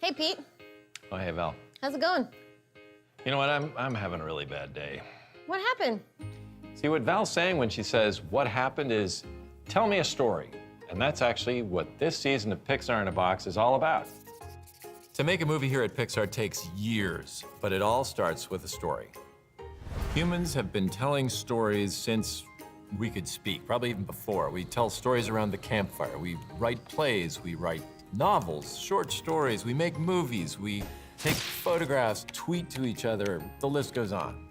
Hey, Pete. Oh, hey, Val. How's it going? You know what? I'm having a really bad day. What happened? See, what Val's saying when she says, what happened is, tell me a story. And that's actually what this season of Pixar in a Box is all about. To make a movie here at Pixar takes years, but it all starts with a story. Humans have been telling stories since we could speak, probably even before. We tell stories around the campfire. We write plays, we write novels, short stories, we make movies, we take photographs, tweet to each other, the list goes on.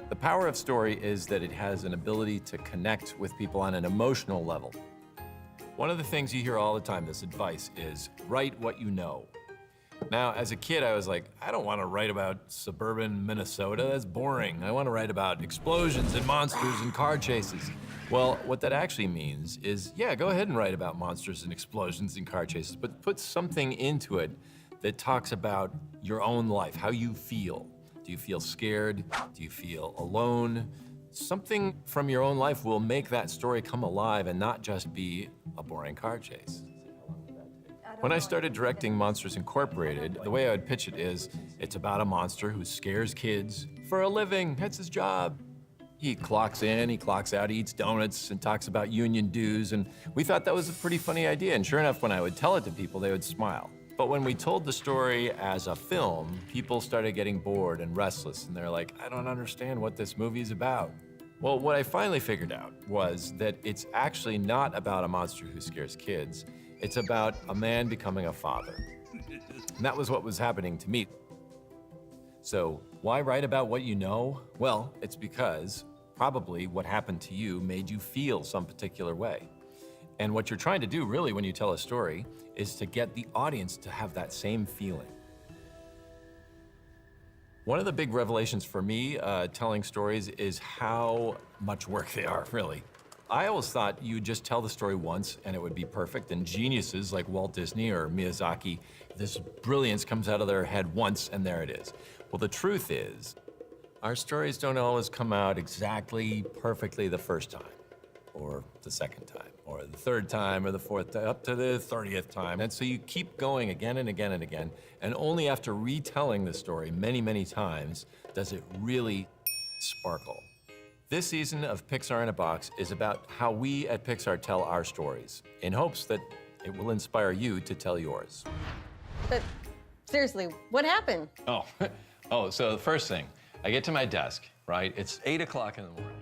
The power of story is that it has an ability to connect with people on an emotional level. One of the things you hear all the time, this advice, is write what you know. Now, as a kid, I was like, I don't want to write about suburban Minnesota. That's boring. I want to write about explosions and monsters and car chases. Well, what that actually means is, yeah, go ahead and write about monsters and explosions and car chases, but put something into it that talks about your own life, how you feel. Do you feel scared? Do you feel alone? Something from your own life will make that story come alive and not just be a boring car chase. When I started directing Monsters Incorporated, the way I would pitch it is, it's about a monster who scares kids for a living. That's his job. He clocks in, he clocks out, he eats donuts and talks about union dues, and we thought that was a pretty funny idea. And sure enough, when I would tell it to people, they would smile. But when we told the story as a film, people started getting bored and restless, and they're like, I don't understand what this movie is about. Well, what I finally figured out was that it's actually not about a monster who scares kids. It's about a man becoming a father. And that was what was happening to me. So why write about what you know? Well, it's because probably what happened to you made you feel some particular way. And what you're trying to do really when you tell a story is to get the audience to have that same feeling. One of the big revelations for me telling stories is how much work they are, really. I always thought you'd just tell the story once and it would be perfect, and geniuses like Walt Disney or Miyazaki, this brilliance comes out of their head once and there it is. Well, the truth is, our stories don't always come out exactly perfectly the first time, or the second time, or the third time, or the fourth time, up to the 30th time. And so you keep going again and again and again, and only after retelling the story many, many times does it really sparkle. This season of Pixar in a Box is about how we at Pixar tell our stories, in hopes that it will inspire you to tell yours. But seriously, what happened? Oh, so the first thing, I get to my desk, right? It's 8 o'clock in the morning.